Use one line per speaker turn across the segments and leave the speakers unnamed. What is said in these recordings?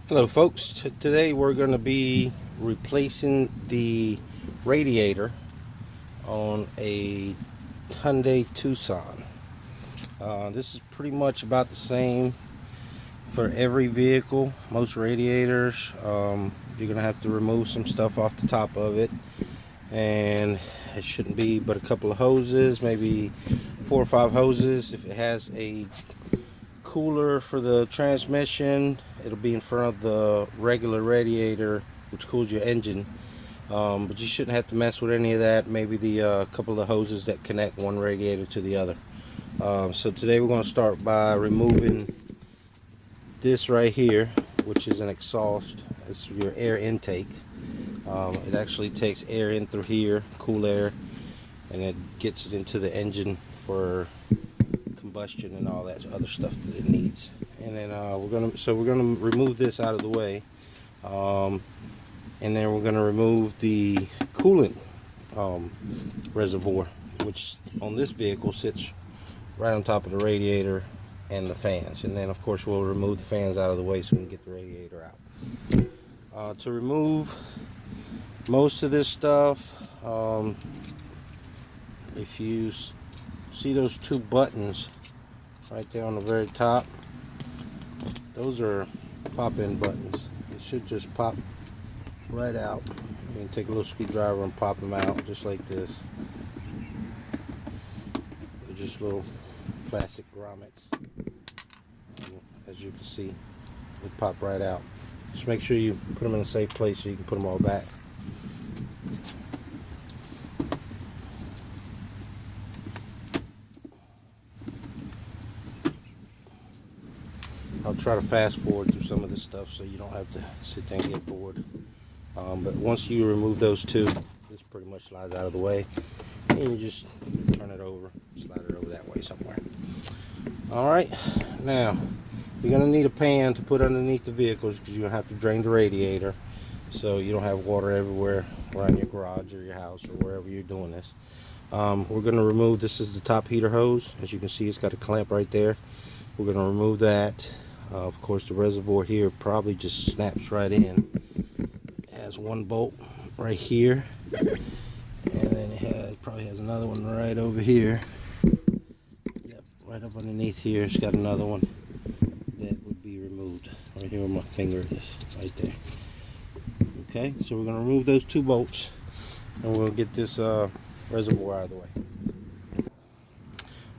Hello folks, today we're going to be replacing the radiator on a Hyundai Tucson. This is pretty much about the same for every vehicle. Most radiators, you're going to have to remove some stuff off the top of it, and it shouldn't be but a couple of hoses, maybe 4 or 5 hoses. If it has a cooler for the transmission, it'll be in front of the regular radiator which cools your engine, but you shouldn't have to mess with any of that. Maybe the couple of hoses that connect one radiator to the other. So today we're going to start by removing this right here, which is an exhaust. It's your air intake. It actually takes air in through here, cool air, and it gets it into the engine for combustion and all that other stuff that it needs. And then we're gonna remove this out of the way, and then we're gonna remove the coolant reservoir, which on this vehicle sits right on top of the radiator and the fans. And then of course we'll remove the fans out of the way so we can get the radiator out. To remove most of this stuff, if you see those 2 buttons right there on the very top, those are pop-in buttons. It should just pop right out. You can take a little screwdriver and pop them out just like this. They're just little plastic grommets. As you can see, they pop right out. Just make sure you put them in a safe place so you can put them all back. I'll try to fast forward through some of this stuff so you don't have to sit there and get bored. But once you remove those 2, this pretty much slides out of the way, and you just turn it over, slide it over that way somewhere. Alright, now you're going to need a pan to put underneath the vehicles because you're going to have to drain the radiator so you don't have water everywhere around your garage or your house or wherever you're doing this. We're going to remove, this is the top heater hose. As you can see, it's got a clamp right there. We're going to remove that. Of course, the reservoir here probably just snaps right in. It has 1 bolt right here, and then it probably has another one right over here. Yep, right up underneath here, it's got another one that would be removed. Right here where my finger is, right there. Okay, so we're going to remove those 2 bolts, and we'll get this reservoir out of the way.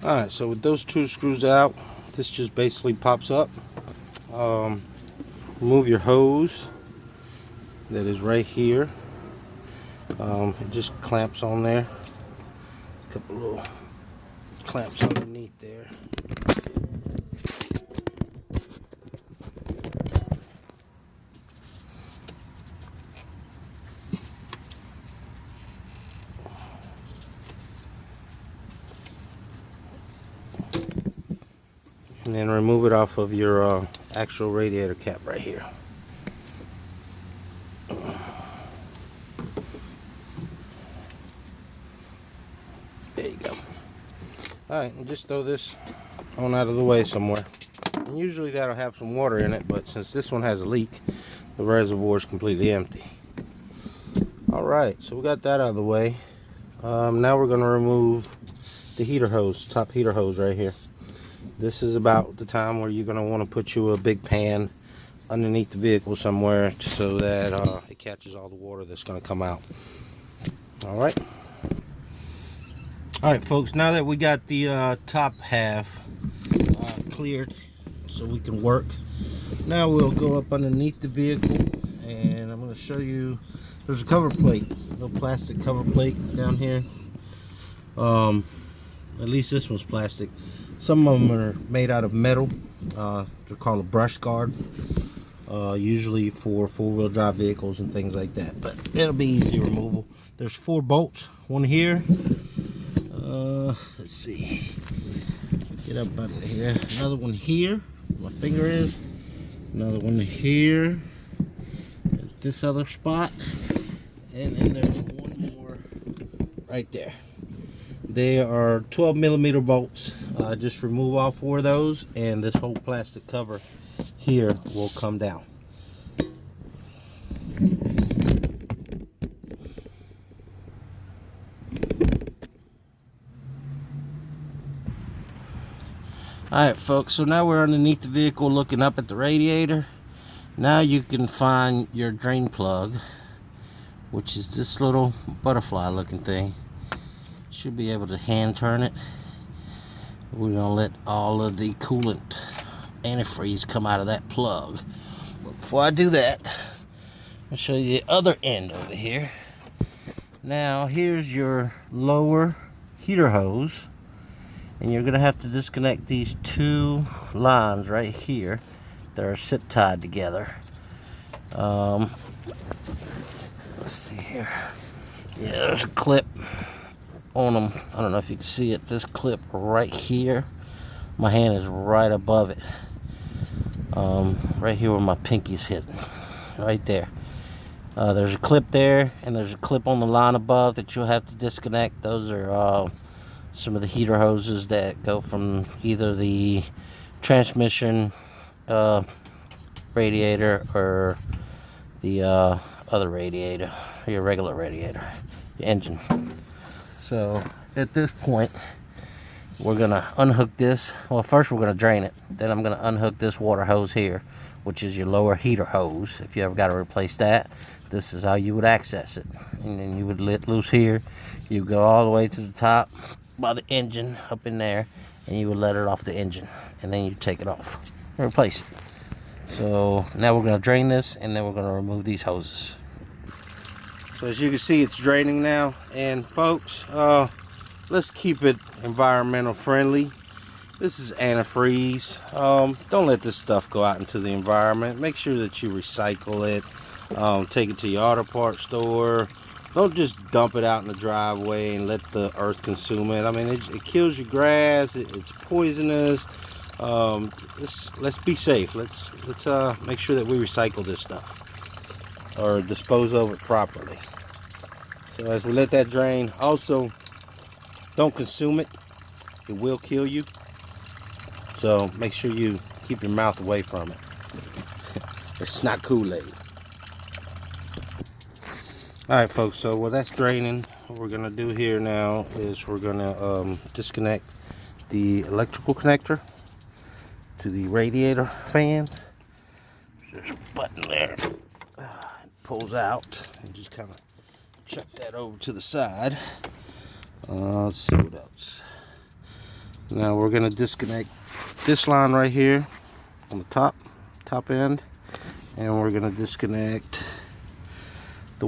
Alright, so with those 2 screws out, this just basically pops up. Remove your hose that is right here. It just clamps on there. A couple little clamps underneath there. And then remove it off of your actual radiator cap right here. There you go. Alright, and just throw this on out of the way somewhere. And usually that'll have some water in it, but since this one has a leak, the reservoir is completely empty. Alright, so we got that out of the way. Now we're going to remove the heater hose, top heater hose right here. This is about the time where you're going to want to put you a big pan underneath the vehicle somewhere so that it catches all the water that's going to come out. Alright folks, now that we got the top half cleared so we can work, now we'll go up underneath the vehicle, and I'm going to show you. There's a cover plate, a little plastic cover plate down here. At least this one's plastic. Some of them are made out of metal. They're called a brush guard, usually for 4-wheel drive vehicles and things like that, but it'll be easy removal. There's 4 bolts, one here, let's see, get up under here, another one here where my finger is, another one here at this other spot, and then there's one more right there. They are 12mm bolts. Just remove all 4 of those, and this whole plastic cover here will come down. Alright folks, so now we're underneath the vehicle looking up at the radiator. Now you can find your drain plug, which is this little butterfly looking thing. Should be able to hand turn it. We're going to let all of the coolant antifreeze come out of that plug. But before I do that, I'll show you the other end over here. Now here's your lower heater hose. And you're going to have to disconnect these two lines right here that are zip tied together. Let's see here. Yeah, there's a clip on them. I don't know if you can see it. This clip right here, my hand is right above it. Right here where my pinky's hitting. Right there. There's a clip there, and there's a clip on the line above that you'll have to disconnect. Those are some of the heater hoses that go from either the transmission radiator or the other radiator, your regular radiator, your engine. So at this point, we're gonna unhook this. Well, first we're gonna drain it. Then I'm gonna unhook this water hose here, which is your lower heater hose. If you ever got to replace that, this is how you would access it. And then you would let loose here. You go all the way to the top by the engine up in there, and you would let it off the engine, and then you take it off and replace it. So now we're going to drain this, and then we're going to remove these hoses. So as you can see, it's draining now. And folks, let's keep it environmental friendly. This is antifreeze. Don't let this stuff go out into the environment. Make sure that you recycle it. Take it to your auto parts store. Don't just dump it out in the driveway and let the earth consume it. I mean, it kills your grass. It's poisonous. Let's be safe. Let's make sure that we recycle this stuff or dispose of it properly. So as we let that drain, also don't consume it. It will kill you. So make sure you keep your mouth away from it. It's not Kool-Aid. Alright folks, so while that's draining, what we're going to do here now is we're going to disconnect the electrical connector to the radiator fan. There's a button there. It pulls out, and just kind of chuck that over to the side. Let's see what else. Now we're going to disconnect this line right here on the top end, and we're going to disconnect the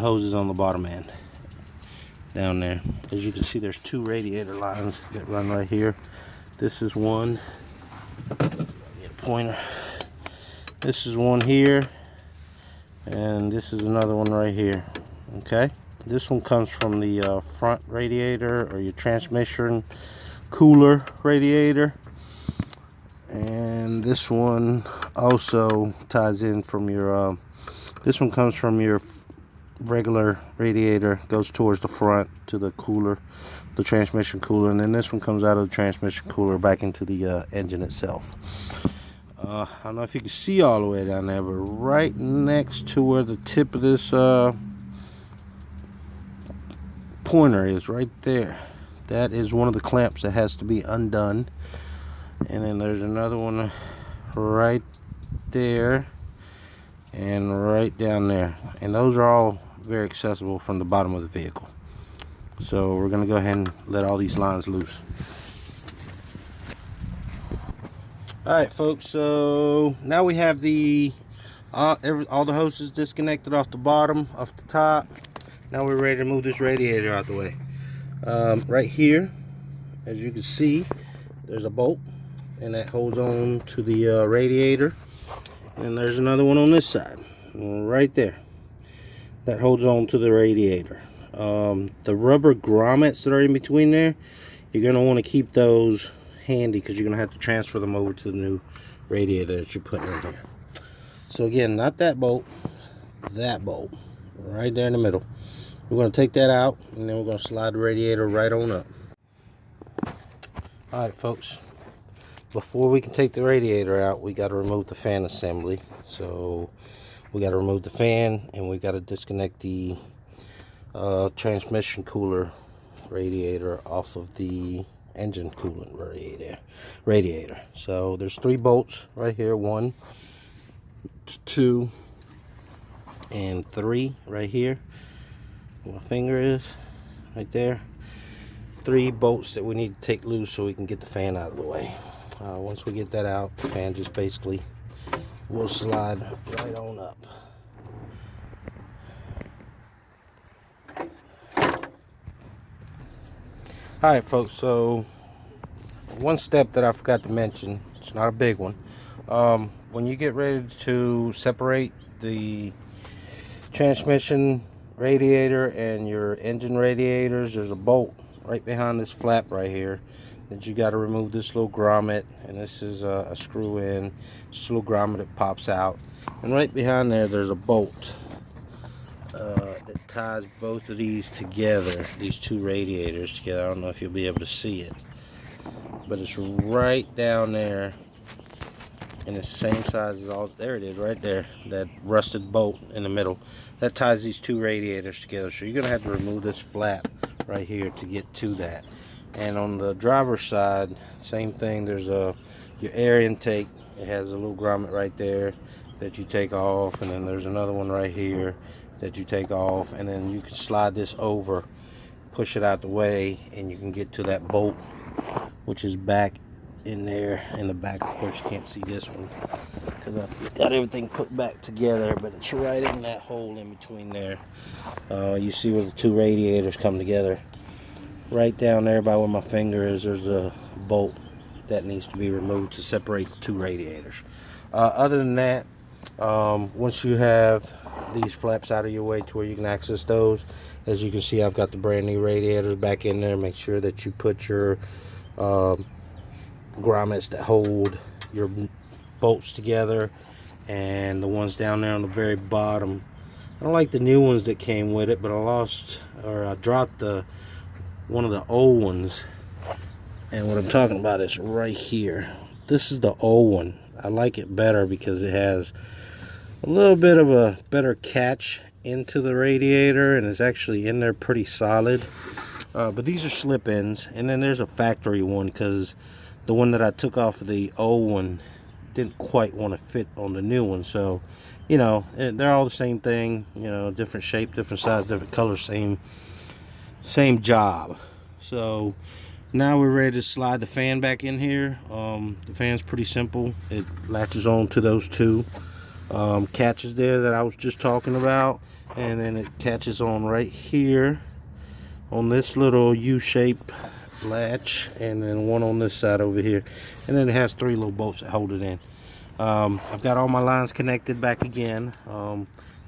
hoses on the bottom end down there. As you can see, there's two radiator lines that run right here. This is one. Let's get a pointer. This is one here, and this is another one right here. Okay, this one comes from the front radiator or your transmission cooler radiator, and this one also ties in from your this one comes from your regular radiator, goes towards the front to the cooler, the transmission cooler, and then this one comes out of the transmission cooler back into the engine itself. I don't know if you can see all the way down there, but right next to where the tip of this pointer is, right there, that is one of the clamps that has to be undone. And then there's another one right there and right down there, and those are all very accessible from the bottom of the vehicle. So we're going to go ahead and let all these lines loose. Alright folks, so now we have the all the hoses disconnected off the bottom, off the top. Now we're ready to move this radiator out the way. Right here, as you can see, there's a bolt, and that holds on to the radiator. And there's another one on this side, right there, that holds on to the radiator. The rubber grommets that are in between there, you're going to want to keep those handy because you're going to have to transfer them over to the new radiator that you're putting in there. So again, not that bolt, right there in the middle. We're going to take that out, and then we're going to slide the radiator right on up. Alright folks, before we can take the radiator out, we got to remove the fan assembly. So we got to remove the fan, and we got to disconnect the transmission cooler radiator off of the engine coolant radiator. So there's 3 bolts right here, 1, 2, and 3 right here. Where my finger is right there. 3 bolts that we need to take loose so we can get the fan out of the way. Once we get that out, the fan just basically will slide right on up. Alright folks, so one step that I forgot to mention, it's not a big one. When you get ready to separate the transmission radiator and your engine radiators, there's a bolt right behind this flap right here that you got to remove this little grommet, and this is a screw in. This little grommet that pops out, and right behind there there's a bolt that ties both of these together, these 2 radiators together. I don't know if you'll be able to see it, but it's right down there, and it's the same size as all. There it is right there, that rusted bolt in the middle that ties these 2 radiators together. So you're gonna have to remove this flap right here to get to that. And on the driver's side, same thing. There's your air intake. It has a little grommet right there that you take off, and then there's another one right here that you take off, and then you can slide this over, push it out the way, and you can get to that bolt, which is back in there in the back. Of course, you can't see this one because I've got everything put back together, but it's right in that hole in between there. You see where the 2 radiators come together. Right down there by where my finger is, there's a bolt that needs to be removed to separate the 2 radiators. Other than that, once you have these flaps out of your way to where you can access those, as you can see, I've got the brand new radiators back in there. Make sure that you put your grommets that hold your bolts together, and the ones down there on the very bottom. I don't like the new ones that came with it, but I dropped one of the old ones, and what I'm talking about is right here. This is the old one. I like it better because it has a little bit of a better catch into the radiator, and it's actually in there pretty solid. But these are slip-ins, and then there's a factory one because the one that I took off of the old one didn't quite want to fit on the new one. So, you know, they're all the same thing, you know, different shape, different size, different color, same job. So now we're ready to slide the fan back in here. The fan's pretty simple. It latches on to those 2 catches there that I was just talking about, and then it catches on right here on this little U-shape latch, and then one on this side over here, and then it has 3 little bolts that hold it in. I've got all my lines connected back again.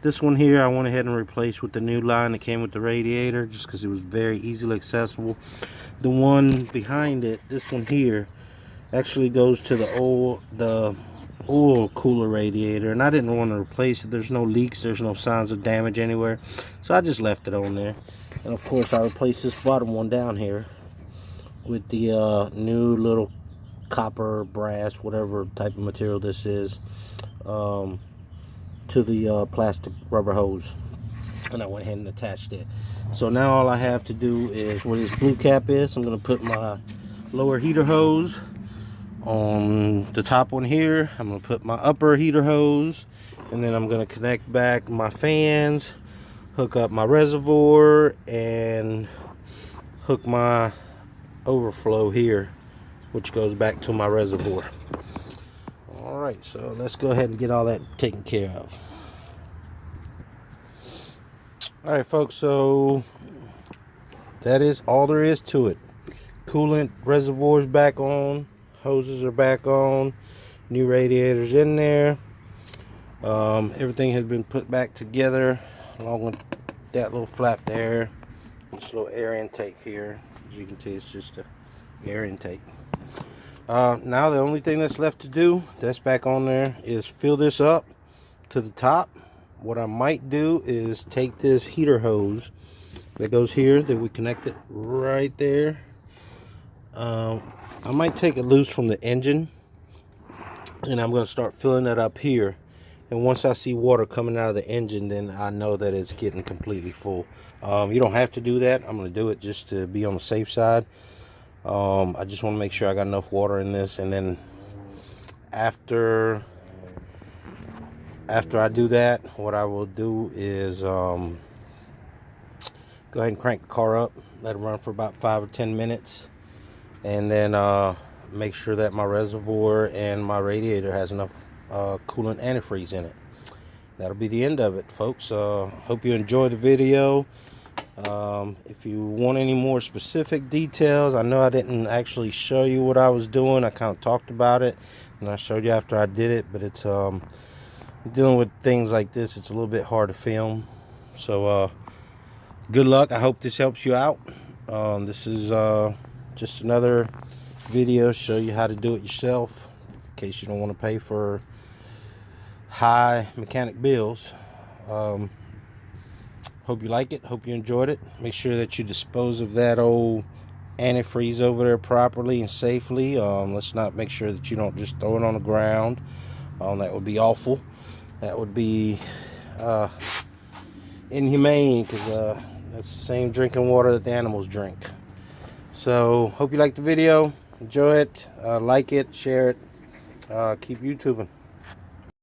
This one here I went ahead and replaced with the new line that came with the radiator, just because it was very easily accessible. The one behind it, this one here, actually goes to the oil cooler radiator, and I didn't want to replace it. There's no leaks, there's no signs of damage anywhere, so I just left it on there. And of course I replaced this bottom one down here with the new little copper, brass, whatever type of material this is, to the plastic rubber hose, and I went ahead and attached it. So now all I have to do is, where this blue cap is, I'm going to put my lower heater hose on the top one here. I'm going to put my upper heater hose, and then I'm going to connect back my fans, hook up my reservoir, and hook my overflow here, which goes back to my reservoir. Alright, so let's go ahead and get all that taken care of. Alright folks, so that is all there is to it. Coolant reservoirs back on, hoses are back on, new radiators in there. Everything has been put back together, along with that little flap there, this little air intake here. As you can see, it's just a air intake. Now the only thing that's left to do, that's back on there, is fill this up to the top. What I might do is take this heater hose that goes here, that we connected right there. I might take it loose from the engine, and I'm going to start filling it up here. And once I see water coming out of the engine, then I know that it's getting completely full. You don't have to do that. I'm going to do it just to be on the safe side. I just want to make sure I got enough water in this, and then after I do that, what I will do is go ahead and crank the car up, let it run for about 5 or 10 minutes, and then make sure that my reservoir and my radiator has enough coolant antifreeze in it. That'll be the end of it, folks. Hope you enjoyed the video. If you want any more specific details, I know I didn't actually show you what I was doing. I kind of talked about it, and I showed you after I did it, but it's dealing with things like this, it's a little bit hard to film. So good luck. I hope this helps you out. This is just another video show you how to do it yourself, in case you don't want to pay for high mechanic bills. Hope you like it. Hope you enjoyed it. Make sure that you dispose of that old antifreeze over there properly and safely. Let's not make sure that you don't just throw it on the ground. That would be awful. That would be inhumane, because that's the same drinking water that the animals drink. So hope you liked the video. Enjoy it. Like it. Share it. Keep YouTubing.